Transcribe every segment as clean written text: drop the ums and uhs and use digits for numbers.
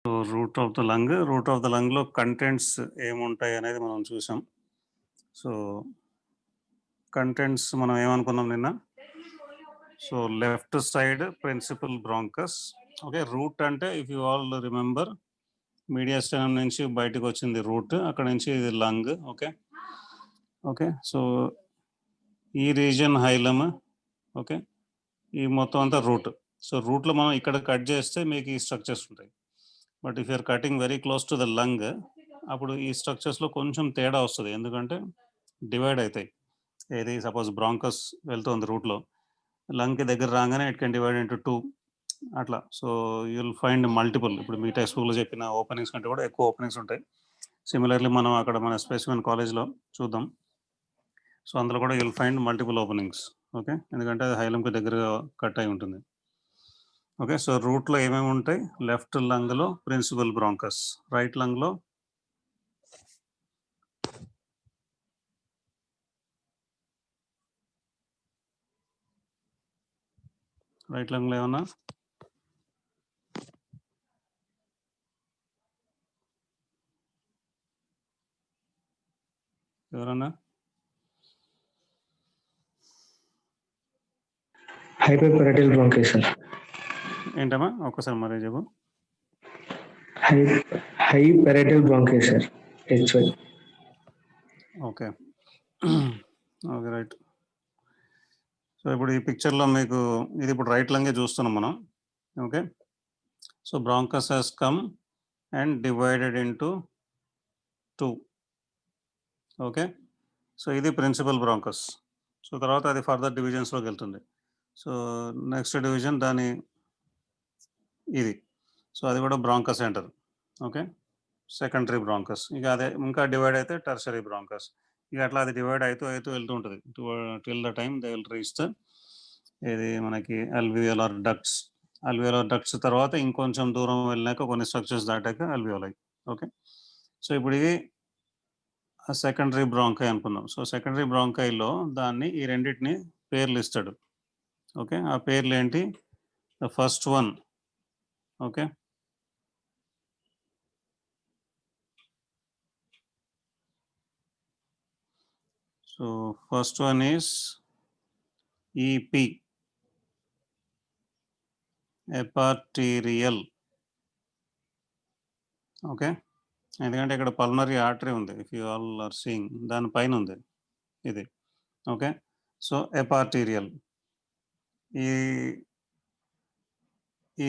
So root of the లంగ్లో contents ఏముంటాయి అనేది మనం చూసాం. సో కంటెంట్స్ మనం ఏమనుకున్నాం నిన్న. So left side principal bronchus. Okay, root అంటే if you all remember mediastinum నుంచి బయటకు వచ్చింది రూట్, అక్కడ నుంచి ఇది లంగ్. ఓకే ఓకే సో ఈ రీజియన్ హైలమ్. ఓకే, ఈ మొత్తం అంతా రూట్. సో రూట్లో మనం ఇక్కడ కట్ చేస్తే మీకు ఈ స్ట్రక్చర్స్ ఉంటాయి. But if you're cutting very close to the lung, అప్పుడు ఈ స్ట్రక్చర్స్లో కొంచెం తేడా వస్తుంది, ఎందుకంటే డివైడ్ అవుతాయి. ఏది సపోజ్ బ్రాంకస్ వెళ్తుంది రూట్లో, లంగ్కి దగ్గర రాగానే ఇట్ కెన్ డివైడ్ ఇంటూ 2 అట్లా. So you'll find multiple. ఇప్పుడు మీ టెక్స్ట్ బుక్లో చెప్పిన ఓపెనింగ్స్ కంటే కూడా ఎక్కువ ఓపెనింగ్స్ ఉంటాయి. సిమిలర్లీ మనం అక్కడ మన స్పెసిఫిక్ కాలేజ్లో చూద్దాం. సో అందులో కూడా you'll find multiple openings. Okay, ఎందుకంటే అది హైలంకి దగ్గరగా కట్ అయి ఉంటుంది. ఓకే, సో రూట్లో ఏమేమి ఉంటాయి? లెఫ్ట్ లంగ్లో ప్రిన్సిపల్ బ్రాంకస్, రైట్ లంగ్లో ఏమన్నా ఎవరన్నా? Hyparterial bronchus sir. ఏంటమ్మా ఒక్కసారి మరీ చెప్పు. Hyparterial bronchus sir. Okay okay right. So ఇప్పుడు ఈ పిక్చర్లో మీకు ఇది ఇప్పుడు రైట్ లంగే చూస్తున్నాం మనం. Okay, so bronchus has come and divided into 2. Okay, so ఇది ప్రిన్సిపల్ బ్రాంకస్. సో తర్వాత అది ఫర్దర్ డివిజన్స్లోకి వెళ్తుంది. సో నెక్స్ట్ డివిజన్ దాని ఇది. సో అది కూడా bronchus centre. Okay, secondary bronchus. ఇక అదే ఇంకా డివైడ్ అయితే టెర్షరీ బ్రాంకస్. ఇక అట్లా అది డివైడ్ అవుతూ వెళ్తూ ఉంటుంది till the time they will reach the ఇది మనకి అల్వియోలార్ డక్ట్స్. అల్వియోలార్ డక్ట్స్ తర్వాత ఇంకొంచెం దూరం వెళ్ళాక కొన్ని స్ట్రక్చర్స్ దాటాక అల్వియోలై. ఓకే, సో ఇప్పుడు ఇది సెకండరీ బ్రాంకై అనుకున్నాం. సో సెకండరీ బ్రాంకైలో దాన్ని ఈ రెండింటిని పేర్లు ఇస్తాడు. ఓకే, ఆ పేర్లు ఏంటి? The first one. Okay, so first one is EP, eparterial. Okay, ఎందుకంటే ఇక్కడ పల్మనరీ ఆర్టరీ ఉంది, if you all are seeing దానిపైన ఉంది ఇది. Okay, so eparterial. ఈ ఈ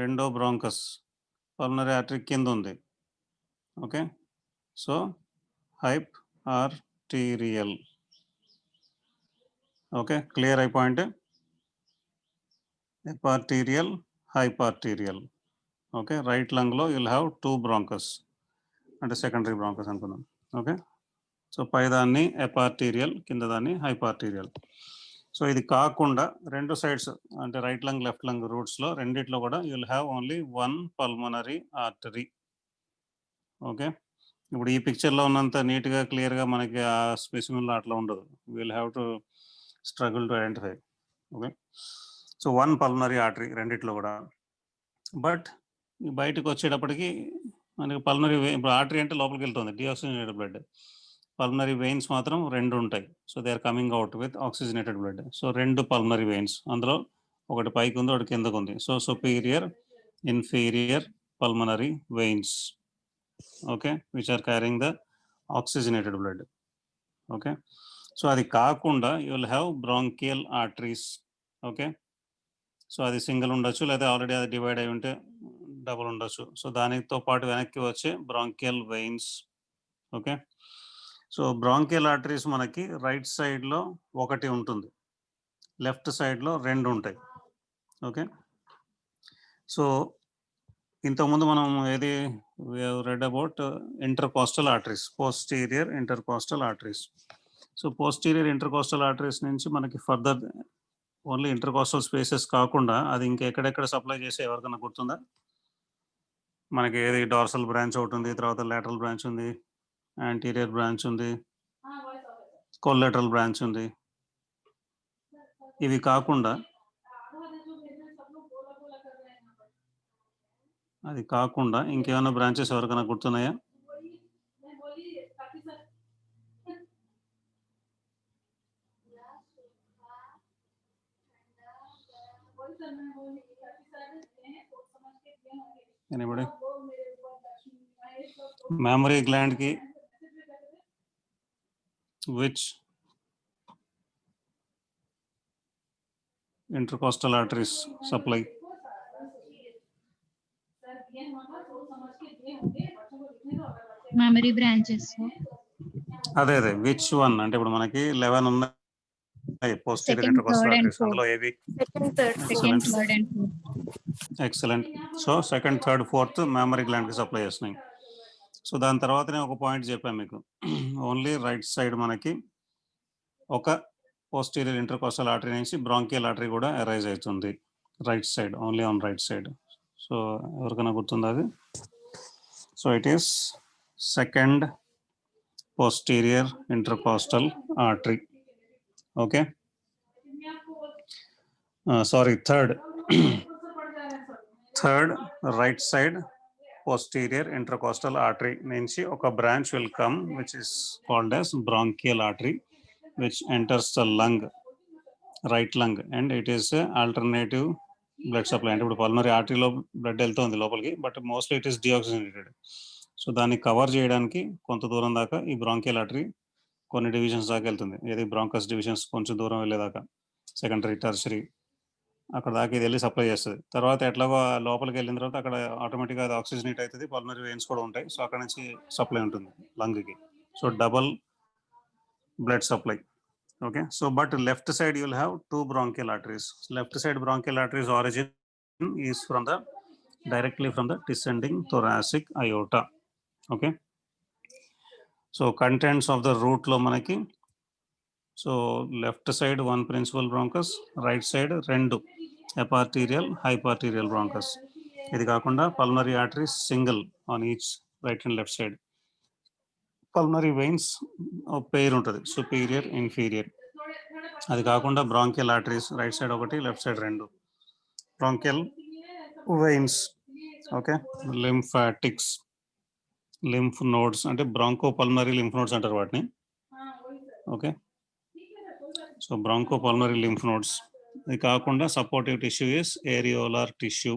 రెండో బ్రాంకస్ పల్మనరీ ఆర్టరీ కింద ఉంది. Okay, so hyparterial. Okay, clear అయి point. Eparterial, hyparterial. Okay, right లంగ్లో యుల్ హ్యావ్ 2 బ్రాంకస్, అంటే సెకండరీ బ్రాంకస్ అనుకున్నాం. ఓకే, సో పైదాన్ని ఎపార్టీరియల్, కింద దాన్ని హైపార్టీరియల్. సో ఇది కాకుండా రెండు సైడ్స్ అంటే రైట్ లంగ్ లెఫ్ట్ లంగ్ రూట్స్లో రెండిట్లో కూడా you'll have only 1 pulmonary artery. Okay, ఇప్పుడు ఈ పిక్చర్లో ఉన్నంత నీట్గా క్లియర్గా మనకి ఆ స్పెసిమెన్లో అట్లా ఉండదు. Will have to struggle to identify. Okay, so 1 pulmonary artery రెండిట్లో కూడా. బట్ బయటకు వచ్చేటప్పటికి మనకి పల్మనరీ ఇప్పుడు ఆర్టరీ అంటే లోపలికి వెళ్తుంది డిఆక్సిజనేటెడ్ బ్లడ్. పల్మనరీ వెయిన్స్ మాత్రం 2 ఉంటాయి. So they are coming out with oxygenated blood. So 2 pulmonary veins, అందులో ఒకటి పైకి ఉంది, ఒకటి కిందకు ఉంది. So superior, inferior pulmonary veins. Okay, which are carrying the oxygenated blood. Okay, so అది కాకుండా you will have bronchial arteries. Okay, so అది సింగిల్ ఉండొచ్చు, లేదా ఆల్రెడీ అది డివైడ్ అయి ఉంటే డబుల్ ఉండొచ్చు. సో దానితో పాటు వెనక్కి వచ్చే bronchial veins. Okay, so bronchial arteries మనకి రైట్ సైడ్లో ఒకటి ఉంటుంది, లెఫ్ట్ సైడ్లో 2 ఉంటాయి. ఓకే, సో ఇంతకుముందు మనం ఏది read about intercostal arteries, posterior intercostal arteries. So posterior intercostal arteries నుంచి మనకి ఫర్దర్ ఓన్లీ ఇంటర్కోస్టల్ స్పేసెస్ కాకుండా అది ఇంకెక్కడెక్కడ సప్లై చేసే ఎవరికైనా గుర్తుందా? మనకి ఏది డార్సల్ బ్రాంచ్ ఒకటి ఉంది, తర్వాత లాటరల్ బ్రాంచ్ ఉంది, యాంటీరియర్ బ్రాంచ్ ఉంది, కొల్లెటరల్ బ్రాంచ్ ఉంది. ఇవి కాకుండా అది కాకుండా ఇంకేమైనా బ్రాంచెస్ ఎవరికైనా గుర్తున్నాయా? ఎనీబడి? మెమరీ గ్లాండ్ కి which intercostal arteries supply? Memory branches. అదే విచ్ వన్ అంటే ఇప్పుడు మనకి 11 ఉన్నాయి posterior Second, intercostal third and arteries. fourth. అందులో ఏవి? Second, third, second, fourth. Third and fourth. Excellent. So second, third, fourth memory gland కి supply చేస్తున్నాయి. సో దాని తర్వాత నేను ఒక పాయింట్ చెప్పాను మీకు, ఓన్లీ రైట్ సైడ్ మనకి ఒక పోస్టీరియర్ ఇంటర్కోస్టల్ ఆర్టరీ నుంచి బ్రాంకియల్ ఆర్టరీ కూడా అరైజ్ అవుతుంది. Right side, only on right side. So ఎవరికైనా గుర్తుందా అది? So it is second posterior intercostal artery. Okay, sorry, third right side posterior intercostal artery నుంచి ఒక branch will come which is called as bronchial artery, which enters the lung, right lung, and it is a alternative blood supply. అంటే ఇప్పుడు pulmonary ఆర్టరీలో blood వెళ్తుంది లోపలికి, but mostly it is deoxygenated. So దాన్ని cover చేయడానికి కొంత దూరం దాకా ఈ బ్రాంకియల్ ఆర్టరీ కొన్ని డివిజన్స్ దాకా వెళ్తుంది. ఏది బ్రాంకస్ డివిజన్స్ కొంచెం దూరం వెళ్ళేదాకా, సెకండరీ, టెర్షరీ, అక్కడ దాకా ఇది వెళ్ళి సప్లై చేస్తుంది. తర్వాత ఎట్లాగో లోపలికి వెళ్ళిన తర్వాత అక్కడ ఆటోమేటిక్గా అది ఆక్సిజనేట్ అవుతుంది, పల్మరీ వెయిన్స్ కూడా ఉంటాయి. సో అక్కడ నుంచి సప్లై ఉంటుంది లంగ్కి. So double blood supply. Okay, so but left side you'll have two bronchial arteries. Left side bronchial arteries origin is from the directly from the descending thoracic aorta. Okay, so contents of the root లో మనకి, so left side one principal bronchus, right side రెండు eparterial, hyparterial bronchus. ఇది కాకుండా pulmonary arteries single on each right and left side. Pulmonary veins pair ఉంటుంది, superior, inferior. అది కాకుండా bronchial arteries right side ఒకటి, left side రెండు. Bronchial veins, okay, lymphatics, lymph nodes అంటే broncho pulmonary lymph nodes అంటారు వాటిని. Okay, so broncho pulmonary lymph nodes. ఇది కాకుండా supportive tissue is areolar tissue.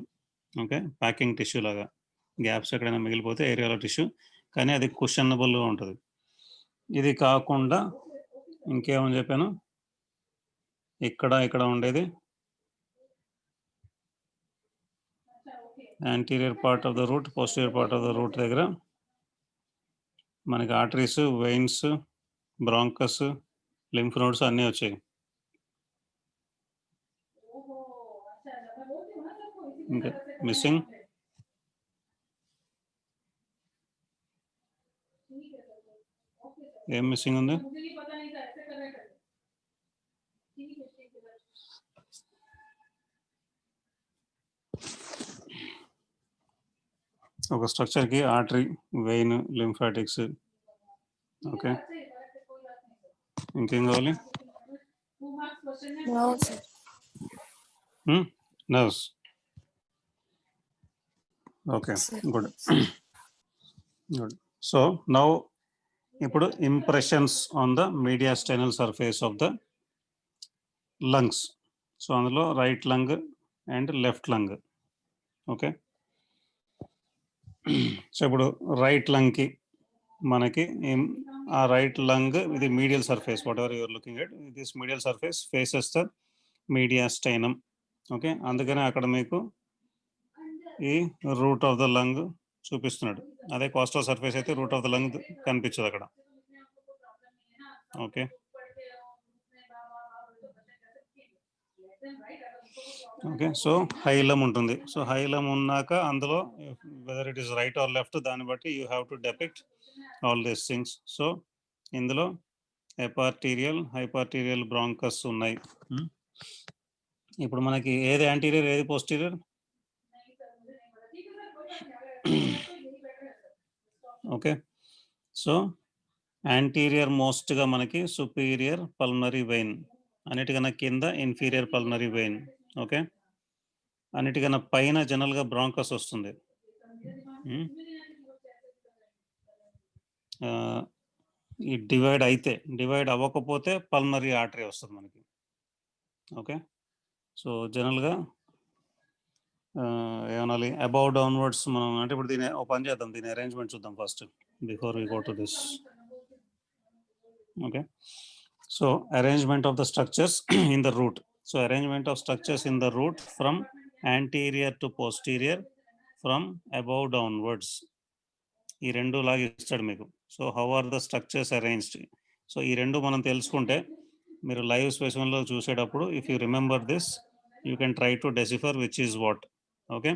Okay, packing tissue లాగా, గ్యాప్స్ ఎక్కడైనా మిగిలిపోతే ఏరియోలార్ టిష్యూ, కానీ అది కుషనబుల్గా ఉంటుంది. ఇది కాకుండా ఇంకేమని చెప్పాను, ఇక్కడ ఉండేది anterior part of the root, posterior part of the root దగ్గర మనకి arteries, veins, bronchus, lymph nodes అన్నీ వచ్చాయి. ఇంకా మిస్సింగ్ ఏం మిస్సింగ్ ఉంది? ఒక స్ట్రక్చర్కి ఆర్టరీ, వెయిన్, లింఫాటిక్స్. ఓకే, ఇంకేం కావాలి? Nerves. Okay, good. So now ఇప్పుడు impressions on the mediastinal surface of the lungs. So అందులో right lung and left lung. Okay, so ఇప్పుడు రైట్ లంగ్కి మనకి ఆ రైట్ లంగ్, ఇది medial surface, what ever you're looking at, this medial surface faces the mediastinum. Okay, అందుకనే అక్కడ మీకు ఈ రూట్ ఆఫ్ ద లంగ్ చూపిస్తున్నాడు. అదే కోస్టల్ సర్ఫేస్ అయితే రూట్ ఆఫ్ ద లంగ్ కనిపించదు అక్కడ. ఓకే, ఓకే, సో హైలం ఉంటుంది. సో హైలం ఉన్నాక అందులో whether it is right are left, దాన్ని బట్టి you have to depict all these things. So ఇందులో ఎపార్టీరియల్, హైపార్టీరియల్ బ్రాంకస్ ఉన్నాయి. ఇప్పుడు మనకి ఏది యాంటీరియర్, ఏది పోస్టీరియర్? ఓకే, సో యాంటీరియర్ మోస్ట్గా మనకి సుపీరియర్ పల్మరీ వెయిన్, అన్నిటికన్నా కింద ఇన్ఫీరియర్ పల్మరీ వెయిన్. ఓకే, అన్నిటికన్నా పైన జనరల్గా బ్రాంకస్ వస్తుంది. ఈ డివైడ్ అవ్వకపోతే పల్మనరీ ఆర్టరీ వస్తుంది మనకి. ఓకే, సో జనరల్గా ఏమనాలి, అబౌవ్ డౌన్వర్డ్స్ మనం అంటే ఇప్పుడు దీని ఒక పని చేద్దాం, దీని అరేంజ్మెంట్ చూద్దాం first before we go to this. Okay, so arrangement of the structures in the root. So arrangement of structures in the root from anterior to posterior, from above downwards. ఈ రెండు లాగా ఇస్తాడు మీకు. So how are the structures arranged. So ఈ రెండు మనం తెలుసుకుంటే మీరు లైవ్ స్పెసిమెన్లో చూసేటప్పుడు if you remember this you can try to decipher which is what. Okay,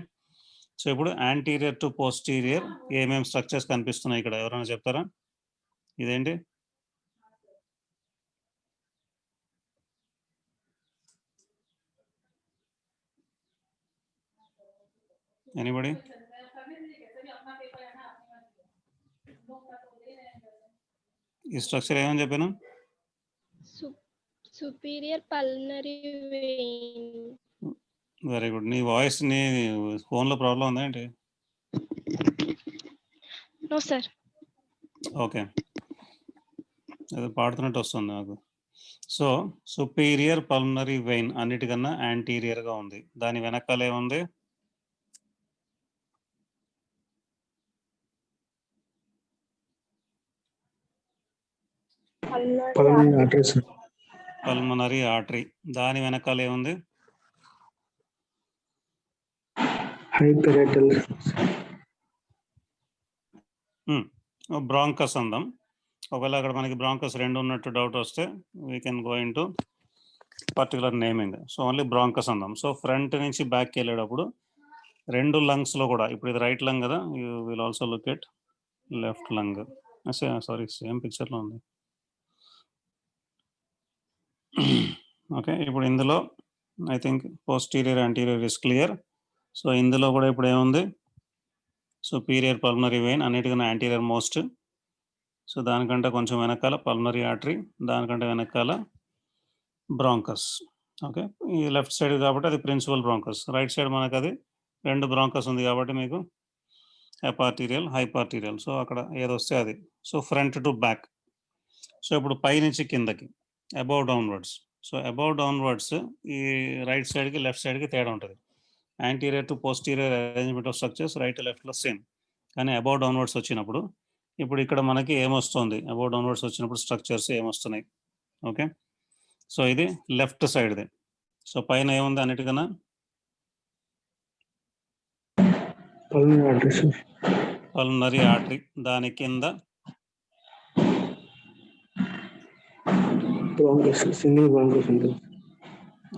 so ఇప్పుడు యాంటీరియర్ టు పోస్టీరియర్ ఏమేమి స్ట్రక్చర్స్ కనిపిస్తున్నాయి ఇక్కడ, ఎవరైనా చెప్తారా? ఇదేంటి? ఎనీబడి? ఈ స్ట్రక్చర్ ఏమని చెప్పాను? Superior pulmonary vein. Very good. నీ వాయిస్ నీ ఫోన్లో ప్రాబ్లం ఉందా ఏంటి? No sir. ఓకే, అది పాడుతున్నట్టు వస్తుంది నాకు. సో సుపీరియర్ పల్మనరీ వెయిన్ అన్నిటికన్నా యాంటీరియర్గా ఉంది. దాని వెనకాల ఏముంది? Pulmonary artery. దాని వెనకాల ఏముంది? బ్రాంకస్ అందాం. ఒకవేళ అక్కడ మనకి బ్రాంకస్ రెండు ఉన్నట్టు డౌట్ వస్తే we can go into particular naming. So only bronchus అందాం. సో ఫ్రంట్ నుంచి బ్యాక్కి వెళ్ళేటప్పుడు రెండు లంగ్స్లో కూడా, ఇప్పుడు ఇది రైట్ లంగ్ కదా, you will also look at left lung. Sorry, same పిక్చర్లో ఉంది. ఓకే, ఇప్పుడు ఇందులో I think posterior anterior is clear. So ఇందులో కూడా ఇప్పుడు ఏముంది? సుపీరియర్ పల్మనరీ వెయిన్ అన్నిటికన్నా యాంటీరియర్ మోస్ట్. సో దానికంటే కొంచెం వెనకాల పల్మనరీ ఆర్టరీ, దానికంటే వెనకాల బ్రాంకస్. ఓకే, ఈ లెఫ్ట్ సైడ్ కాబట్టి అది ప్రిన్సిపల్ బ్రాంకస్. రైట్ సైడ్ మనకు అది రెండు బ్రాంకస్ ఉంది కాబట్టి మీకు ఎపార్టీరియల్, హైపార్టీరియల్. సో అక్కడ ఏదొస్తే అది. So front to back. So ఇప్పుడు పై నుంచి కిందకి above downwards. So above downwards ఈ రైట్ సైడ్కి లెఫ్ట్ సైడ్కి తేడా ఉంటుంది. Anterior to posterior arrangement of structures right లెఫ్ట్లో సేమ్. కానీ అబౌవ్ డౌన్వర్డ్స్ వచ్చినప్పుడు ఇప్పుడు ఇక్కడ మనకి ఏమొస్తుంది? అబౌవ్ డౌన్వర్డ్స్ వచ్చినప్పుడు స్ట్రక్చర్స్ ఏమొస్తున్నాయి? ఓకే, సో ఇది లెఫ్ట్ సైడ్ది. సో పైన ఏముంది అన్నిటికన్నా? Pulmonary artery. దాని కింద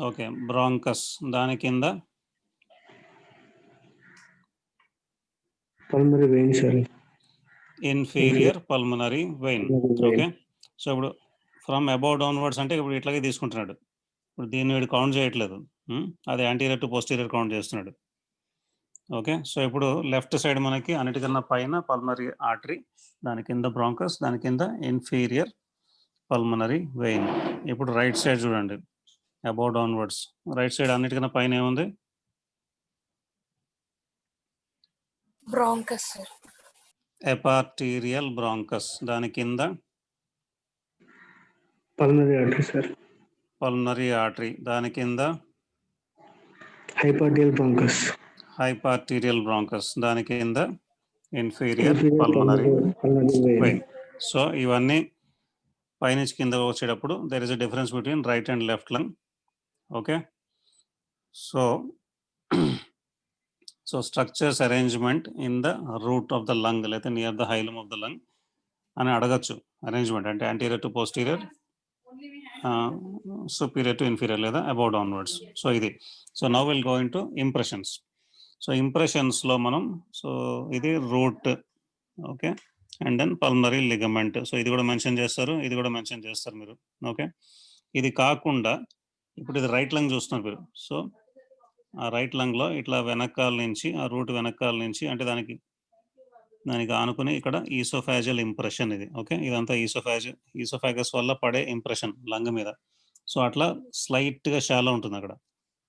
ఓకే బ్రాంకస్. దాని కింద pulmonary vein sir, inferior pulmonary vein. Okay, so ఇప్పుడు ఫ్రమ్ అబౌవ్ డౌన్వర్డ్స్ అంటే ఇప్పుడు ఇట్లాగే తీసుకుంటున్నాడు. ఇప్పుడు దీన్ని వీడు కౌంట్ చేయట్లేదు, అది యాంటీరియర్ టు పోస్టీరియర్ కౌంట్ చేస్తున్నాడు. ఓకే, సో ఇప్పుడు లెఫ్ట్ సైడ్ మనకి అన్నిటికన్నా పైన పల్మనరీ ఆర్టరీ, దాని కింద బ్రాంకస్, దాని కింద ఇన్ఫీరియర్ పల్మనరీ వెయిన్. ఇప్పుడు రైట్ సైడ్ చూడండి, అబౌవ్ డౌన్వర్డ్స్ రైట్ సైడ్ అన్నిటికన్నా పైన ఏముంది? Bronchus sir. Eparterial bronchus. దాని కింద pulmonary artery sir. Pulmonary artery. దాని కింద హైపార్టీరియల్ బ్రాంకస్. హైపార్టీరియల్ బ్రాంకస్. దాని కింద ఇన్ఫీరియర్ పల్మనరీ వెయిన్. సో ఇవన్నీ పైనుంచి కింద వచ్చేటప్పుడు there is a difference between right and left lung. Okay, so so structures arrangement in the root of the lung లేకపోతే near the hilum of the lung అని అడగచ్చు. Arrangement అంటే anterior to posterior, superior to inferior లేదా above downwards. So ఇది. So now will go into impressions. So ఇంప్రెషన్స్లో మనం, so ఇది root, okay, and then pulmonary ligament. So ఇది కూడా మెన్షన్ చేస్తారు, ఇది కూడా మెన్షన్ చేస్తారు మీరు. ఓకే, ఇది కాకుండా ఇప్పుడు ఇది రైట్ లంగ్ చూస్తున్నారు మీరు. సో ఆ రైట్ లంగ్లో ఇట్లా వెనకాల నుంచి, ఆ రూట్ వెనకాల నుంచి అంటే దానికి ఆనుకుని ఇక్కడ ఈసోఫాజియల్ ఇంప్రెషన్ ఇది. ఓకే, ఇదంతా ఈసోఫాగస్ వల్ల పడే ఇంప్రెషన్ లంగ్ మీద. సో అట్లా స్లైట్గా షాలో ఉంటుంది, అక్కడ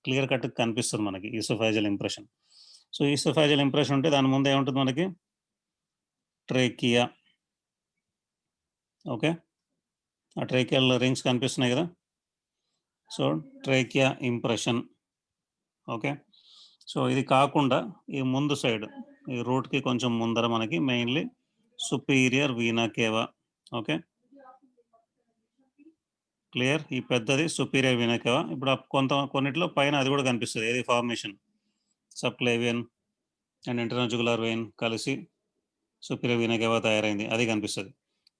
క్లియర్ కట్ కనిపిస్తుంది మనకి oesophageal impression. So oesophageal impression ఉంటే దాని ముందు ఏముంటుంది మనకి ట్రేకియా. ఓకే, ఆ ట్రేకియల్ రింగ్స్ కనిపిస్తున్నాయి కదా. So trachea impression. Okay, so ఇది కాకుండా ఈ ముందు సైడ్ ఈ రూట్కి కొంచెం ముందర మనకి mainly superior vena కేవా. Okay, clear. ఈ పెద్దది సుపీరియర్ వీనా కేవా. ఇప్పుడు కొన్నిట్లో పైన అది కూడా కనిపిస్తుంది, ఏది ఫార్మేషన్ సబ్క్లేవియన్ అండ్ ఇంటర్నజుగులర్ వెయిన్ కలిసి సుపీరియర్ వీనా కేవా తయారైంది, అది కనిపిస్తుంది.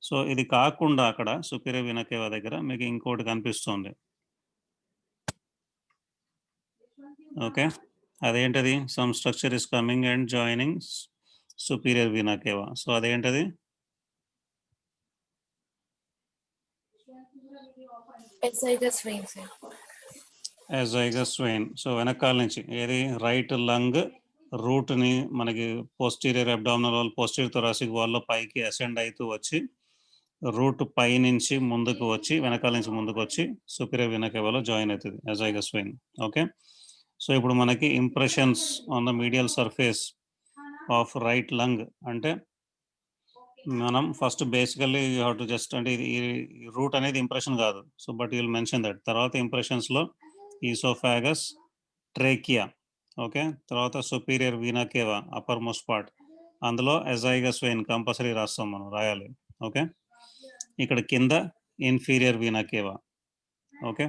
సో ఇది కాకుండా అక్కడ సుపీరియర్ వీనా కేవా దగ్గర మీకు ఇంకోటి కనిపిస్తుంది. ఓకే, అదేంటది? Some structure is coming and joining superior vena cava. So అదేంటది? Azygous vein, sir. Azygous vein. So వెనకాల నుంచి ఏది రైట్ లంగ్ రూట్ని మనకి posterior abdominal wall, posterior thoracic వాల్లో పైకి అసెండ్ అవుతూ వచ్చి రూట్ పై నుంచి ముందుకు వచ్చి వెనకాల నుంచి ముందుకు వచ్చి సుపీరియర్ వీనా కేవాలో జాయిన్ అవుతుంది అజైగస్ వెయిన్. ఓకే, సో ఇప్పుడు మనకి impressions on the medial surface of right lung అంటే మనం first basically you have to just అంటే ఇది రూట్ అనేది ఇంప్రెషన్ కాదు. So but you will mention that. తర్వాత ఇంప్రెషన్స్లో ఈసోఫాగస్, ట్రేకియా, ఓకే, తర్వాత superior vena cava upper most part, అందులో అజైగస్ వెయిన్ కంపల్సరీ రాస్తాం, మనం రాయాలి. ఓకే, ఇక్కడ కింద ఇన్ఫీరియర్ వీనా కేవా. ఓకే,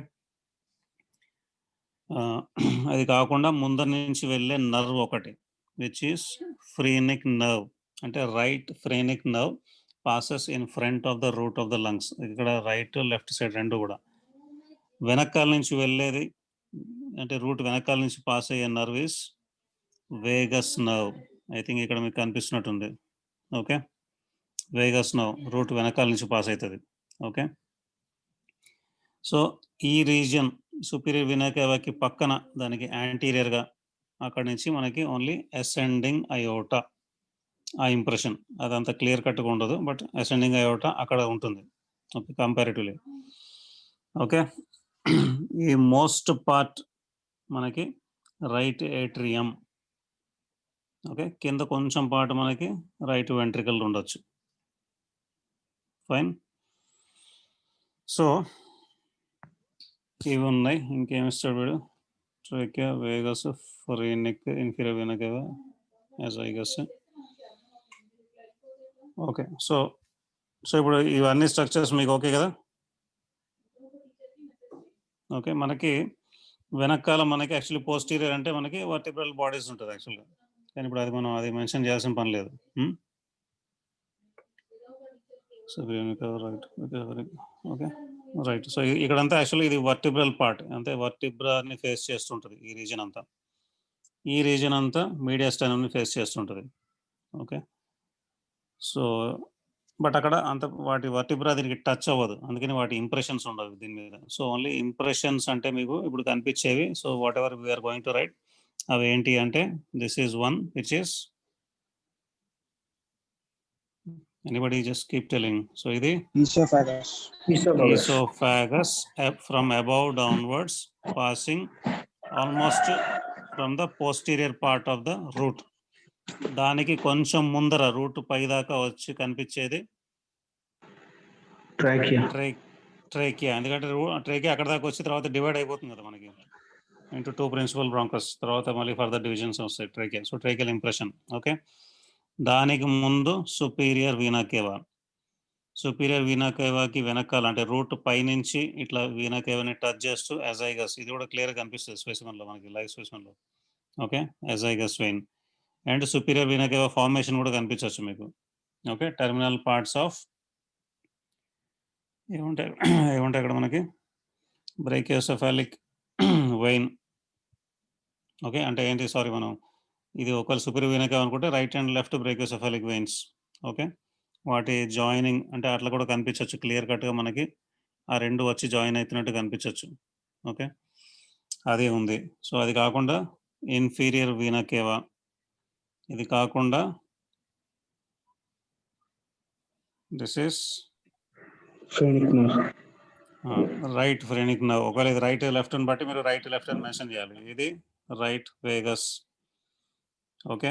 అది కాకుండా ముందర నుంచి వెళ్ళే నర్వ్ ఒకటి విచ్ ఈస్ ఫ్రీనిక్ నర్వ్, అంటే right phrenic nerve passes in front of the root of the lungs. ఇక్కడ రైట్ లెఫ్ట్ సైడ్ రెండు కూడా. వెనకాల నుంచి వెళ్ళేది అంటే రూట్ వెనకాల నుంచి పాస్ అయ్యే nerve is Vegas nerve. I think ఇక్కడ మీకు కనిపిస్తున్నట్టుంది. ఓకే, వేగస్ నర్వ్ రూట్ వెనకాల నుంచి పాస్ అవుతుంది. ఓకే, సో ఈ రీజియన్ సుపీరియర్ వీనా కేవాకి పక్కన దానికి యాంటీరియర్గా అక్కడ నుంచి మనకి ఓన్లీ అసెండింగ్ అయోటా ఆ ఇంప్రెషన్ అదంతా క్లియర్ కట్గా ఉండదు, బట్ అసెండింగ్ అయోటా అక్కడ ఉంటుంది. Okay, comparatively. ఓకే, ఈ మోస్ట్ పార్ట్ మనకి రైట్ ఏట్రియం. ఓకే, కింద కొంచెం పార్ట్ మనకి రైట్ వెంట్రికల్ ఉండొచ్చు. ఫైన్. సో ఇవి ఉన్నాయి. ఇంకేమి ఇస్తాడు వీడు? Trachea, vagus, phrenic, inferior vena cava, azygous. Okay, so ఇప్పుడు ఇవన్నీ స్ట్రక్చర్స్ మీకు ఓకే కదా? ఓకే, మనకి వెనకాల మనకి యాక్చువల్లీ పోస్టీరియర్ అంటే మనకి వర్టిబ్రల్ బాడీస్ ఉంటుంది యాక్చువల్గా, కానీ ఇప్పుడు అది మనం అది మెన్షన్ చేయాల్సిన పని లేదు. So right. Okay, right. So ఇక్కడంతా యాక్చువల్లీ ఇది వర్టిబ్రల్ పార్ట్, అంటే వర్టిబ్రాని ఫేస్ చేస్తుంటుంది ఈ రీజన్ అంతా. ఈ రీజన్ అంతా మీడియాస్టైనమ్ని ఫేస్ చేస్తుంటుంది. ఓకే, సో బట్ అక్కడ అంత వాటి వర్టిబ్రా దీనికి టచ్ అవ్వదు, అందుకని వాటి ఇంప్రెషన్స్ ఉండవు దీని మీద. సో ఓన్లీ ఇంప్రెషన్స్ అంటే మీకు ఇప్పుడు కనిపించేవి. So whatever we're going to write అవి ఏంటి అంటే this is one which is anybody just keep telling. So ఇది Esophagus. esophagus from above downwards passing almost from the posterior part of the root. దానికి కొంచెం ముందర route పై దాకా వచ్చి కనిపించేది ట్రేకియా. ఎందుకంటే ట్రేకియా అక్కడ దాకా వచ్చి తర్వాత డివైడ్ అయిపోతుంది కదా మనకి ఇంటూ 2 ప్రిన్సిపల్ బ్రాంకస్, తర్వాత మళ్ళీ ఫర్దర్ డివిజన్స్ వస్తాయి trachea. So tracheal impression. Okay, దానికి ముందు superior vena cava. Superior vena కేవాకి వెనకాల అంటే రూట్ పై నుంచి ఇట్లా వీనా కేవాని టచ్ చేస్తూ అజైగస్, ఇది కూడా క్లియర్గా కనిపిస్తుంది స్పెసిమెన్లో మనకి లైవ్ స్పెసిమెన్లో. Okay, azygous vein and superior vena cava formation కూడా కనిపించవచ్చు మీకు. ఓకే, టెర్మినల్ పార్ట్స్ ఆఫ్ ఏముంటాయి అక్కడ మనకి బ్రైకియోసెఫాలిక్ వెయిన్. ఓకే, అంటే ఏంటి, సారీ, మనం ఇది ఒకవేళ సుపీరియర్ వీనా కేవా అనుకుంటే right and left brachiocephalic veins. Okay, వాటి జాయినింగ్ అంటే అట్లా కూడా కనిపించవచ్చు క్లియర్ కట్గా మనకి, ఆ రెండు వచ్చి జాయిన్ అవుతున్నట్టు కనిపించవచ్చు. ఓకే, అది ఉంది. సో అది కాకుండా ఇన్ఫీరియర్ వీనా కేవా, ఇది కాకుండా this is right phrenic nerve. ఒకవేళ ఇది రైట్ లెఫ్ట్ అని బట్టి మీరు రైట్ లెఫ్ట్ అని మెన్షన్ చేయాలి. ఇది right Vegas. Okay.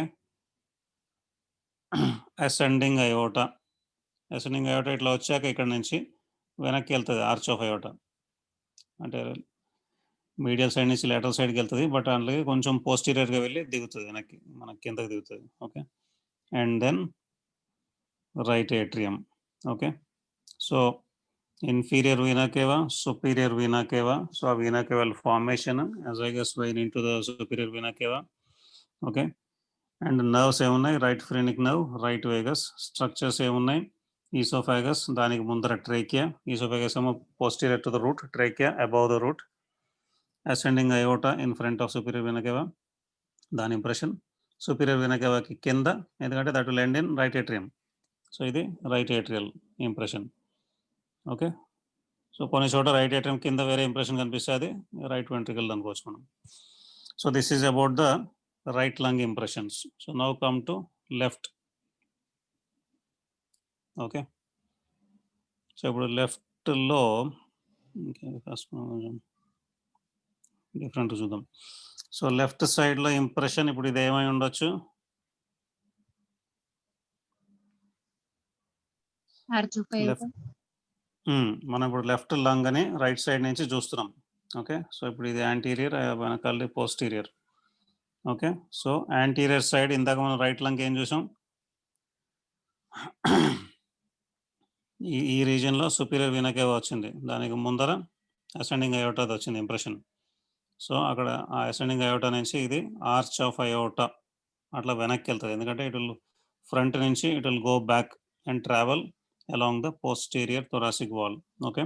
Ascending iota ఇట్లా వచ్చాక ఇక్కడ నుంచి వెనక్కి వెళ్తుంది ఆర్చ్ ఆఫ్ అయోటా, అంటే మీడియల్ సైడ్ నుంచి లేటరల్ సైడ్కి వెళ్తుంది, బట్ అలాగే కొంచెం పోస్టీరియర్గా వెళ్ళి దిగుతుంది వెనక్కి, మనకి కిందకి దిగుతుంది. Okay. And then right atrium. Okay. So inferior vena cava, superior vena cava. So a vena caval formation azygous vein into the superior vena cava. Okay. And nerves ఏమున్నాయి, right phrenic nerve, right vagus. Structures ఏమున్నాయి, oesophagus, దానికి ముందర trachea, oesophagus ఏమో posterior to the root, trachea above the root, ascending aorta in front of superior vena cava, దాని impression. Superior vena కేవాకి కింద, ఎందుకంటే that will end in right atrium. So ఇది right atrial impression. Okay. So కొన్ని చోట right atrium కింద వేరే impression కనిపిస్తే అది రైట్ వెంట్రికల్ అనుకోవచ్చు మనం. So this is about the right lung impressions. So now come to left. Okay. So ఇప్పుడు లెఫ్ట్లో ఫస్ట్ డిఫరెంట్ చూద్దాం. సో లెఫ్ట్ సైడ్లో ఇంప్రెషన్ ఇప్పుడు ఇది ఏమై ఉండొచ్చు, మనం ఇప్పుడు లెఫ్ట్ లంగ్ అని రైట్ సైడ్ నుంచి చూస్తున్నాం. ఓకే. సో ఇప్పుడు ఇది యాంటీరియర్, వెనకాల posterior. Okay. So anterior side ఇందాక మనం రైట్ లంగ్ ఏం చూసాం, ఈ రీజియన్లో సుపీరియర్ వీనా కేవా వచ్చింది, దానికి ముందర అసెండింగ్ అయోటా వచ్చింది ఇంప్రెషన్. సో అక్కడ ఆ అసెండింగ్ అయోటా నుంచి ఇది ఆర్చ్ ఆఫ్ అయోటా అట్లా వెనక్కి వెళ్తుంది, ఎందుకంటే ఇట్ విల్ ఫ్రంట్ నుంచి it will go back and travel along the posterior thoracic wall. Okay.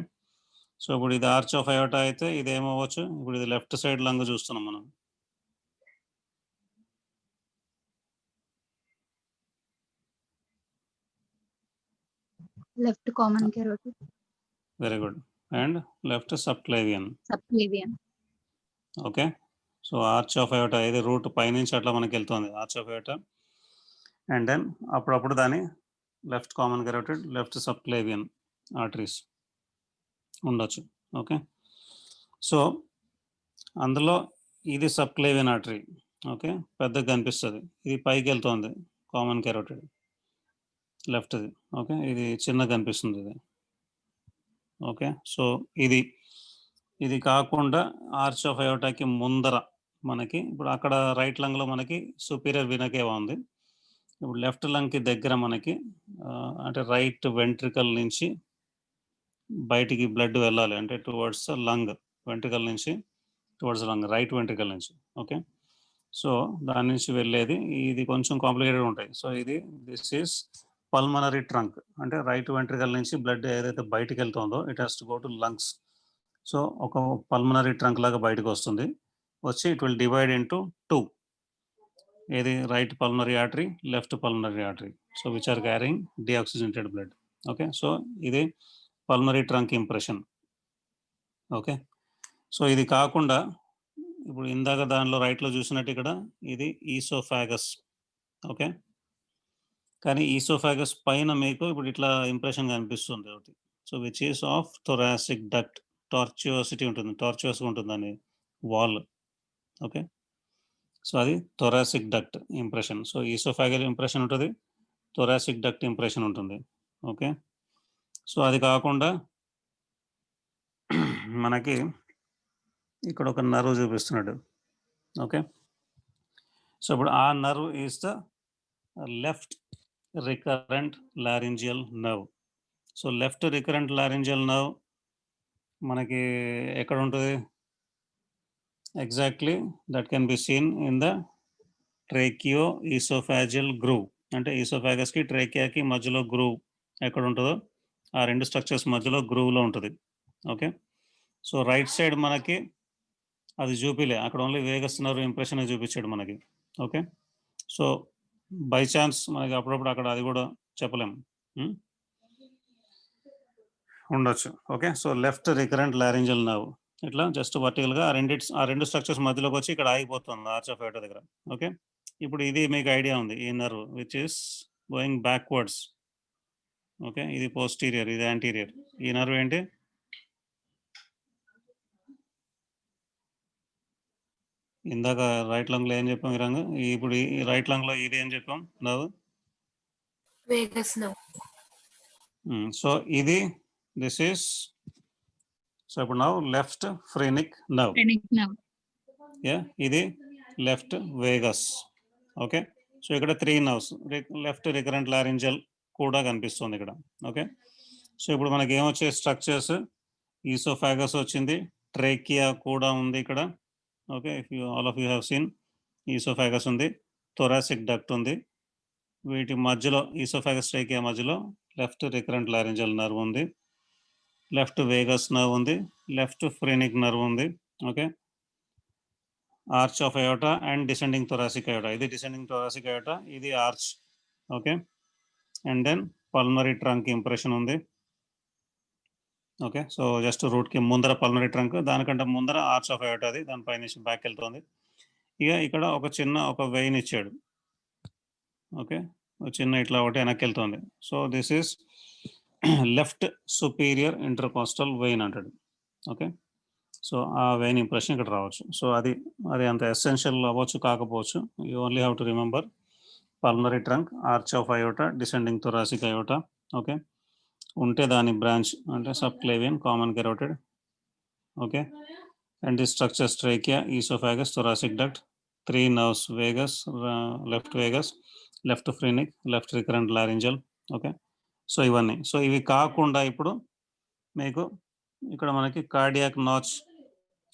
So ఇప్పుడు ఇది ఆర్చ్ ఆఫ్ అయోటా అయితే ఇది ఏమవ్వచ్చు, ఇప్పుడు ఇది లెఫ్ట్ సైడ్ లంగ్ చూస్తున్నాం మనం. left common carotid, very good. And left subclavian. Okay. So arch of aorta ఇది root పైనుంచి అట్లా మనకి వెళ్తుంది arch of aorta, and then అప్పుడప్పుడు దాని left common carotid, left subclavian arteries ఉండొచ్చు. ఓకే. సో అందులో ఇది సబ్క్లేవియన్ ఆర్టరీ. ఓకే. పెద్దగా కనిపిస్తుంది, ఇది పైకి వెళ్తుంది కామన్ కరోటిడ్ లెఫ్ట్ది. ఓకే. ఇది చిన్నగా కనిపిస్తుంది ఇది. ఓకే. సో ఇది కాకుండా ఆర్చ్ ఆఫ్ అయోటాకి ముందర మనకి ఇప్పుడు అక్కడ రైట్ లంగ్లో మనకి సుపీరియర్ వీనా కేవా ఉంది. ఇప్పుడు లెఫ్ట్ లంగ్కి దగ్గర మనకి అంటే రైట్ వెంట్రికల్ నుంచి బయటికి బ్లడ్ వెళ్ళాలి, అంటే టువర్డ్స్ లంగ్, వెంట్రికల్ నుంచి టువర్డ్స్ లంగ్, రైట్ వెంట్రికల్ నుంచి. ఓకే. సో దాని నుంచి వెళ్ళేది ఇది కొంచెం కాంప్లికేటెడ్ ఉంటాయి. So this is pulmonary trunk, అంటే రైట్ వెంట్రికల్ నుంచి బ్లడ్ ఏదైతే బయటికి వెళ్తుందో it has to go to lungs. So ఒక పల్మనరీ ట్రంక్ లాగా బయటకు వస్తుంది, వచ్చి ఇట్ విల్ డివైడ్ ఇంటూ 2, ఏది right pulmonary artery, left pulmonary artery. So which are carrying deoxygenated blood. Okay. So ఇది pulmonary trunk impression. Okay. So ఇది కాకుండా ఇప్పుడు ఇందాక దానిలో రైట్లో చూసినట్టు ఇక్కడ ఇది ఈసోఫాగస్. ఓకే. కానీ ఈసోఫాగస్ పైన మీకు ఇప్పుడు ఇట్లా ఇంప్రెషన్ కనిపిస్తుంది ఒకటి. So which is of thoracic duct, tortuosity ఉంటుంది, టార్చుయోస్గా ఉంటుంది అని వాల్. ఓకే. సో అది thoracic duct impression. So oesophageal impression ఉంటుంది, థొరాసిక్ డక్ట్ ఇంప్రెషన్ ఉంటుంది. ఓకే. సో అది కాకుండా మనకి ఇక్కడ ఒక నర్వ్ చూపిస్తున్నాడు. ఓకే. సో ఇప్పుడు ఆ nerve is the left recurrent laryngeal nerve. So left recurrent laryngeal nerve మనకి ఎక్కడ ఉంటుంది, exactly that can be seen in the tracheo oesophageal groove, అంటే ఈసోఫాగస్కి ట్రేకియాకి మధ్యలో గ్రూవ్ ఎక్కడ ఉంటుందో ఆ రెండు స్ట్రక్చర్స్ మధ్యలో గ్రూవ్లో ఉంటుంది. ఓకే. సో రైట్ సైడ్ మనకి అది చూపిలే, అక్కడ ఓన్లీ వేగస్ నర్వ్ ఇంప్రెషన్ చూపించాడు మనకి. ఓకే. సో బై ఛాన్స్ మనకి అప్పుడప్పుడు అక్కడ అది కూడా చెప్పలేము, ఉండొచ్చు. Okay. So left recurrent laryngeal nerve ఇట్లా జస్ట్ వర్టికల్గా ఆ రెండు స్ట్రక్చర్స్ మధ్యలోకి వచ్చి ఇక్కడ ఆగిపోతుంది ఆర్చ్ ఆఫ్ అయోటా దగ్గర. ఓకే. ఇప్పుడు ఇది మీకు ఐడియా ఉంది, ఈ nerve which is going backwards. Okay. ఇది పోస్టీరియర్, ఇది యాంటీరియర్. ఈ నర్వ్ ఏంటి, ఇందాక రైట్ లంగ్ లో ఏం చెప్పాం ఈ రంగు, ఇప్పుడు ఈ రైట్ లంగ్ లో ఇది ఏం చెప్పాం నవ్వు. Vagus nerve. సో ఇది దిస్ ఈస్, సో ఇప్పుడు now left phrenic nerve, Phrenic nerve. ఇది లెఫ్ట్ వేగస్. ఓకే, సో ఇక్కడ 3 నర్వ్స్, లెఫ్ట్ రికరెంట్ లారింజల్ కూడా కనిపిస్తుంది ఇక్కడ. ఓకే, సో ఇప్పుడు మనకి ఏమొచ్చే స్ట్రక్చర్స్, ఈసోఫాగస్ వచ్చింది, ట్రేకియా కూడా ఉంది ఇక్కడ. Okay, if you all of you have seen oesophagus ఉంది, థొరాసిక్ డక్ట్ ఉంది, వీటి మధ్యలో ఈసోఫాగస్ ట్రేకియా మధ్యలో లెఫ్ట్ రికరెంట్ లారింజల్ నర్వ్ ఉంది, లెఫ్ట్ వేగస్ నర్వ్ ఉంది, లెఫ్ట్ ఫ్రెనిక్ నర్వ్ ఉంది. Okay, arch of aorta and descending thoracic aorta, ఇది descending thoracic aorta, ఇది arch. Okay, and then pulmonary trunk impression ఉంది. ఓకే, సో జస్ట్ రూట్కి ముందర pulmonary trunk, దానికంటే ముందర ఆర్చ్ ఆఫ్ అయోటా, అది దానిపైన బ్యాక్ వెళ్తుంది. ఇక ఇక్కడ ఒక చిన్న ఒక వెయిన్ ఇచ్చాడు. ఓకే, చిన్న ఇట్లా ఒకటి వెనక్కి వెళ్తుంది. So this is left superior intercostal vein అంటాడు. ఓకే, సో ఆ వెయిన్ ఇంప్రెషన్ ఇక్కడ రావచ్చు. సో అది అంత ఎసెన్షియల్ అవ్వచ్చు కాకపోవచ్చు, you only have to remember pulmonary trunk, arch of aorta, descending thoracic aorta. Okay, ఉంటే దాని బ్రాంచ్ అంటే subclavian, common carotid. Okay, and the structures trachea, oesophagus, thoracic duct, 3 nerves, vagus, left vagus, left phrenic, left recurrent laryngeal. Okay, so ఇవన్నీ. So ఇవి కాకుండా ఇప్పుడు మీకు ఇక్కడ మనకి కార్డియాక్ నాచ్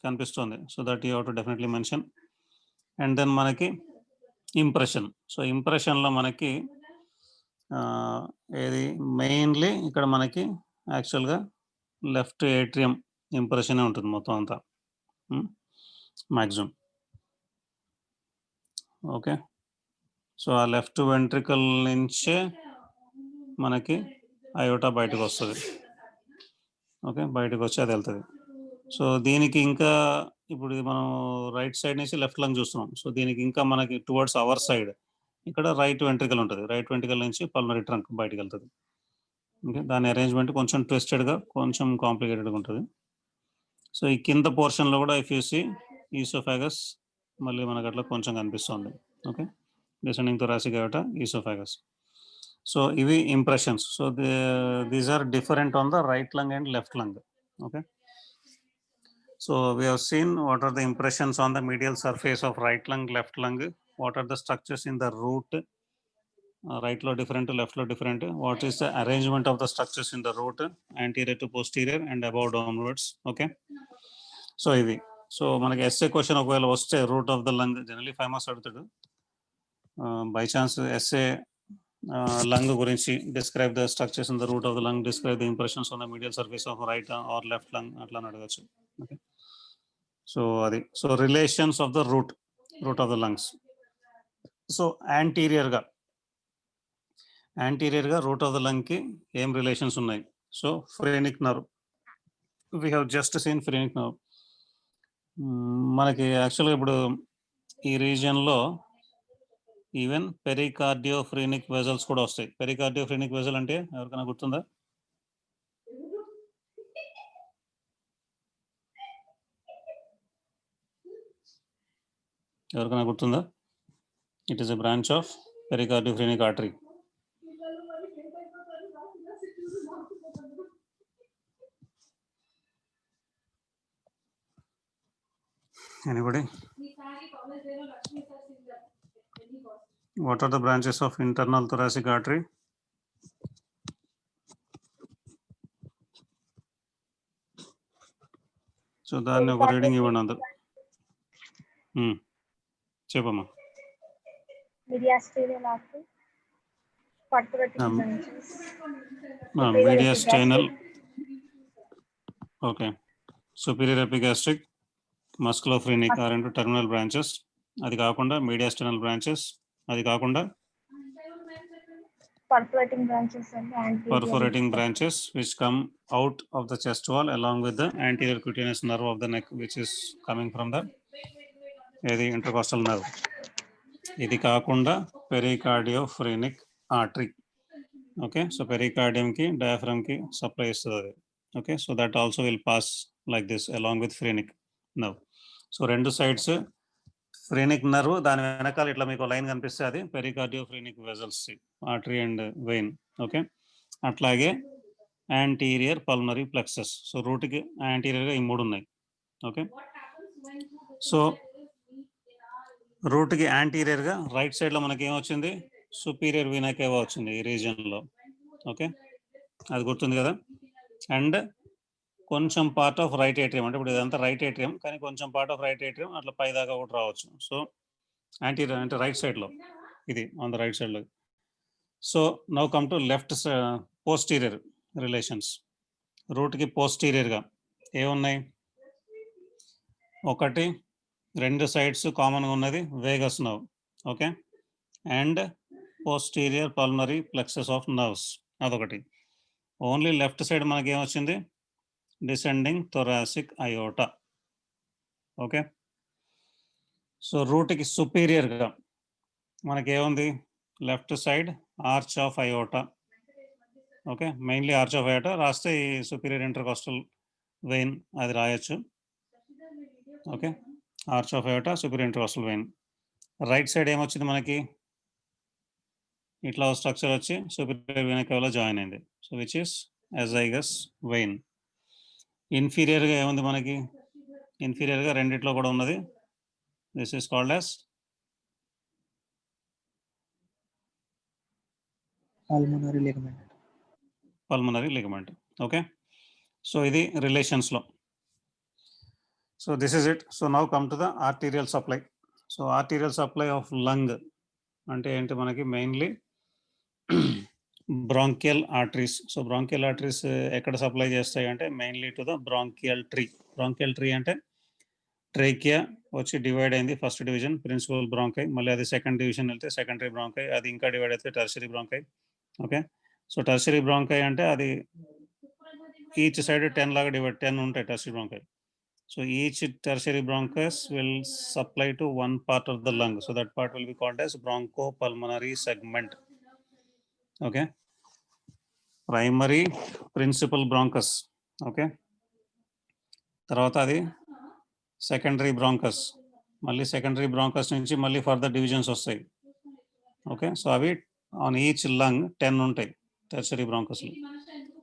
కనిపిస్తుంది. So that you have to definitely mention. And then మనకి impression. సో ఇంప్రెషన్లో మనకి ఏది మెయిన్లీ ఇక్కడ మనకి యాక్చువల్గా లెఫ్ట్ ఏట్రియం ఇంప్రెషనే ఉంటుంది మొత్తం అంతా మ్యాక్సిమం. ఓకే, సో ఆ లెఫ్ట్ వెంట్రికల్ నుంచే మనకి అయోటా బయటకు వస్తుంది. ఓకే, బయటకు వచ్చి అది వెళ్తుంది. సో దీనికి ఇంకా ఇప్పుడు మనం రైట్ సైడ్ నుంచి లెఫ్ట్ లంగ్ చూస్తున్నాం. సో దీనికి ఇంకా మనకి టువర్డ్స్ అవర్ సైడ్ ఇక్కడ రైట్ వెంట్రికల్ ఉంటుంది. రైట్ వెంట్రికల్ నుంచి పల్మరీ ట్రంక్ బయటకు వెళ్తుంది. ఓకే, దాని అరేంజ్మెంట్ కొంచెం ట్విస్టెడ్గా, కొంచెం కాంప్లికేటెడ్గా ఉంటుంది. సో ఈ కింద పోర్షన్లో కూడా ఇఫ్ యూ సీ ఈసోఫాగస్ మళ్ళీ మనకు అట్లా కొంచెం కనిపిస్తుంది. Okay, descending thoracic aorta, oesophagus. So ఇవి impressions. So these are different on the right lung and left lung. Okay, so we have seen what are the impressions on the medial surface of right lung, left lung, what are the structures in the root, right lo different, left lo different, what is the arrangement of the structures in the root, anterior to posterior and above downwards. Okay, so ivi, so manaki essay question okavela vaste root of the lung generally 5 marks adutadu. By chance essay lung gurinchi describe the structures in the root of the lung, describe the impressions on the medial surface of right or left lung atla adagachu. Okay, so adi, so relations of the root of the lungs. So anterior ga root of the lung ki em relations unnai. So phrenic nerve, we have just seen phrenic nerve. మనకి యాక్చువల్గా ఇప్పుడు ఈ రీజియన్లో even పెరికార్డియోఫ్రెనిక్ vessels కూడా వస్తాయి. పెరికార్డియోఫ్రెనిక్ vessel అంటే ఎవరికైనా గుర్తుందా? ఎవరికైనా గుర్తుందా? It is a branch of pericardiophrenic artery. Anybody? What are the branches of internal thoracic artery? So దాన్ని ఒక రీడింగ్ ఇవ్వండి అందరు. చెప్పమ్మా. Mediastinal, okay, superior epigastric, musculophrenic are into terminal branches. అది కాకుండా మీడియాస్టైనల్ బ్రాంచెస్, అది కాకుండా perforating branches which come out of the chest wall along with the anterior cutaneous nerve of the neck which is coming from the intercostal nerve. ఇది కాకుండా pericardiophrenic artery. Okay, so pericardium కి diaphragm కి supply ఇస్తుంది అది. Okay, so that also will pass like this along with phrenic nerve. So రెండు sides phrenic nerve, దాని వెనకాల ఇట్లా మీకు లైన్ కనిపిస్తే అది pericardiophrenic vessels, artery and vein. Okay, అట్లాగే యాంటీరియర్ పల్మనరీ ప్లెక్సస్. సో రూట్కి యాంటీరియర్గా ఈ 3 ఉన్నాయి. ఓకే, సో రూట్కి యాంటీరియర్గా రైట్ సైడ్లో మనకి ఏమొచ్చింది, సుపీరియర్ వీనా కేవా వచ్చింది ఈ రీజియన్లో. ఓకే, అది గుర్తుంది కదా. అండ్ కొంచెం పార్ట్ ఆఫ్ రైట్ ఏట్రియం, అంటే ఇప్పుడు ఇదంతా రైట్ ఏట్రియం, కానీ కొంచెం పార్ట్ ఆఫ్ రైట్ ఏట్రియం అట్లా పై దాకా కూడా రావచ్చు. సో యాంటీరియర్ అంటే రైట్ సైడ్లో, ఇది ఆన్ ద రైట్ సైడ్లో. So now come to left posterior relations. రూట్కి పోస్టీరియర్గా ఏమున్నాయి, ఒకటి 2 సైడ్స్ కామన్గా ఉన్నది vagus nerve. Okay, and posterior pulmonary plexus of nerves, అదొకటి. ఓన్లీ లెఫ్ట్ సైడ్ మనకి ఏమొచ్చింది, descending thoracic aorta. Okay, so రూట్కి సుపీరియర్గా మనకి ఏముంది, left side arch of aorta. Okay, mainly arch of aorta రాస్తే ఈ సుపీరియర్ ఇంటర్కాస్టల్ వెయిన్ అది రాయొచ్చు. Okay, arch of aorta, superior intercostal vein. Right side ఏమొచ్చింది మనకి, ఇట్లా స్ట్రక్చర్ వచ్చి సుపీరియర్ వీనా కేవాలో జాయిన్ అయింది. So which is azygos vein. ఇన్ఫీరియర్గా ఏముంది మనకి, ఇన్ఫీరియర్గా రెండిట్లో కూడా ఉన్నది, this is called as pulmonary ligament. Pulmonary ligament. Okay, so ఇది రిలేషన్స్లో. So this is it. So now come to the arterial supply. So arterial supply of lung అంటే ఏంటి, మనకి mainly bronchial arteries. So bronchial arteries ఎక్కడ supply చేస్తాయి అంటే mainly to the bronchial tree. Bronchial tree అంటే trachea వచ్చి divide అయింది, first division principal bronchi, మళ్ళీ అది సెకండ్ డివిజన్ వెళ్తే సెకండరీ బ్రాంకై, అది ఇంకా డివైడ్ అయితే tertiary bronchi. Okay, so tertiary bronchi అంటే అది ఈచ్ సైడ్ 10 లాగా డివైడ్, 10 ఉంటాయి tertiary bronchi. So each tertiary bronchus will supply to one part of the lung. So that part will be called as bronchopulmonary segment. Okay, primary principal bronchus. Okay, తర్వాత అది secondary bronchus, మళ్ళీ secondary bronchus నుంచి మళ్ళీ further divisions వస్తాయి. Okay, so అవి on each lung 10 ఉంటాయి tertiary బ్రాంకస్లు.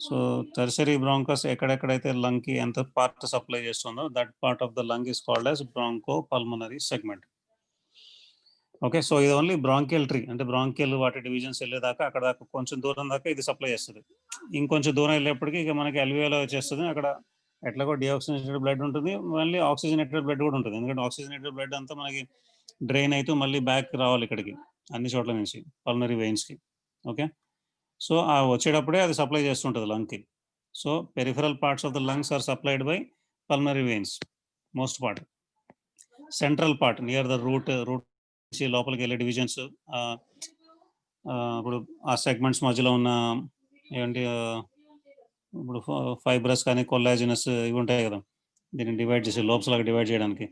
So tertiary bronchus ఎక్కడెక్కడైతే లంగ్కి ఎంత పార్ట్ సప్లై చేస్తుందో that part of the lung is called as bronchopulmonary segment. Okay, so ఇది ఓన్లీ బ్రాంకియల్ ట్రీ, అంటే బ్రాంకియల్ వాటి డివిజన్స్ వెళ్ళేదాకా అక్కడ దాకా కొంచెం దూరం దాకా ఇది సప్లై చేస్తుంది. ఇంకొంచెం దూరం వెళ్ళేప్పటికీ ఇక మనకి అల్వియోలో వచ్చేస్తుంది. అక్కడ ఎట్లాగో డిఆక్సిజనేటెడ్ బ్లడ్ ఉంటుంది, మళ్ళీ ఆక్సిజనేటెడ్ బ్లడ్ కూడా ఉంటుంది. ఎందుకంటే ఆక్సిజనేటెడ్ బ్లడ్ అంతా మనకి డ్రైన్ అయితే మళ్ళీ బ్యాక్ రావాలి ఇక్కడికి అన్ని చోట్ల నుంచి పల్మనరీ వెయిన్స్కి. ఓకే, సో ఆ వచ్చేటప్పుడే అది సప్లై చేస్తుంటుంది లంగ్కి. So peripheral parts of the lungs are supplied by pulmonary veins most part. Central part near the root నుంచి లోపలికి వెళ్ళే డివిజన్స్, ఇప్పుడు ఆ సెగ్మెంట్స్ మధ్యలో ఉన్న ఏంటి, ఇప్పుడు ఫైబ్రస్ కానీ కొల్లాజినస్ ఇవి ఉంటాయి కదా, దీన్ని డివైడ్ చేసి లోబ్స్ లాగా డివైడ్ చేయడానికి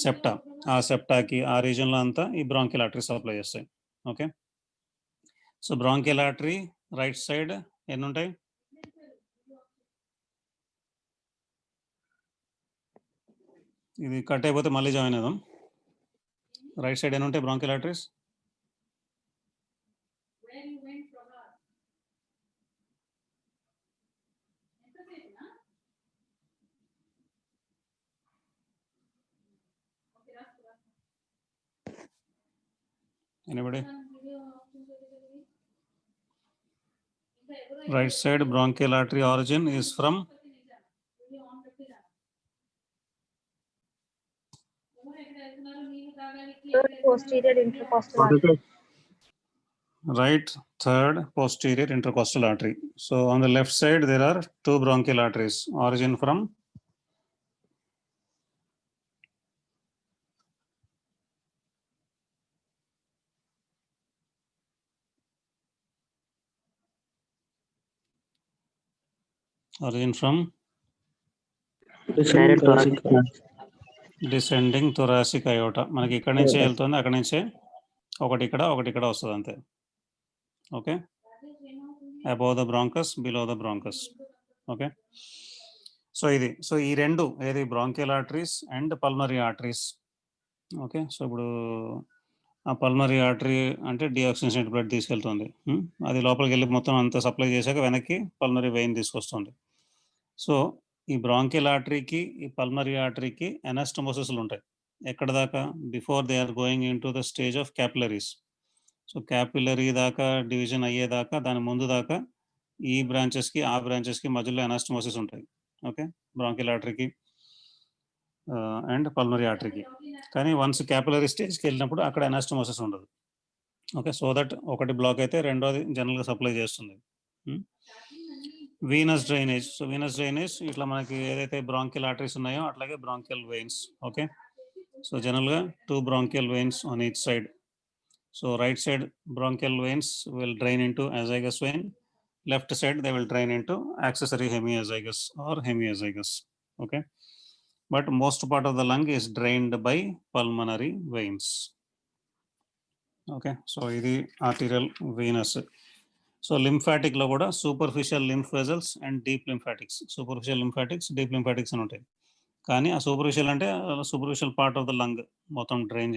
సెప్టా, ఆ సెప్టాకి ఆ రీజన్లో అంతా ఈ బ్రాంకియల్ ఆర్టరీ సప్లై చేస్తాయి. Okay, so bronchial artery right side ఎన్ని ఉంటాయి, ఇది కట్ అయిపోతే మళ్ళీ జాయిన్ అవుదాం. రైట్ సైడ్ ఎన్ని ఉంటాయి bronchial arteries, anybody? Right side bronchial artery origin is from third posterior intercostal artery. Right third posterior intercostal artery. So on the left side there are 2 bronchial arteries, origin from descending thoracic aorta. మనకి ఇక్కడ నుంచే వెళ్తుంది, అక్కడ నుంచే ఒకటి ఇక్కడ వస్తుంది అంతే. Okay, above the bronchus, below the bronchus. Okay, so ఇది, సో ఈ రెండు ఏది bronchial arteries and pulmonary arteries okay. So ఇప్పుడు ఆ పల్మనరీ ఆర్టరీ అంటే డీఆక్సిజనేటెడ్ బ్లడ్ తీసుకెళ్తుంది. అది లోపలికి వెళ్ళి మొత్తం అంతా సప్లై చేశాక వెనక్కి పల్మనరీ వెయిన్ తీసుకొస్తుంది. సో ఈ బ్రాంకియల్ ఆర్టరీకి ఈ పల్మనరీ ఆర్టరీకి ఎనాస్టమోసిస్లు ఉంటాయి. ఎక్కడ దాకా? Before they are going into the stage of capillaries. So capillary దాకా డివిజన్ అయ్యేదాకా దాని ముందు దాకా ఈ బ్రాంచెస్కి ఆ బ్రాంచెస్కి మధ్యలో ఎనాస్టమోసిస్ ఉంటాయి. ఓకే, బ్రాంకియల్ ఆర్టరీకి అండ్ పల్మనరీ ఆర్టరీకి. కానీ వన్స్ క్యాపిలరీ స్టేజ్కి వెళ్ళినప్పుడు అక్కడ ఎనాస్టమోసిస్ ఉండదు. ఓకే, సో దట్ ఒకటి బ్లాక్ అయితే రెండోది జనరల్గా సప్లై చేస్తుంది. Venous drainage. So venous drainage ఇట్లా మనకి ఏదైతే బ్రాంకియల్ ఆర్టరీస్ ఉన్నాయో అట్లాగే బ్రాంకియల్ వెయిన్స్. ఓకే, సో జనరల్గా 2 bronchial veins on each side. So right side bronchial veins will drain into azygous vein. Left side they will drain into accessory hemiazygous or hemiazygous. Okay, but most part of the lung is drained by pulmonary veins. Okay, so ఇది arterial venous. So lymphatic లో కూడా superficial lymph vessels and deep lymphatics. Superficial lymphatics, deep lymphatics అని ఉంటాయి. కానీ ఆ superficial అంటే superficial part of the lung మొత్తం drain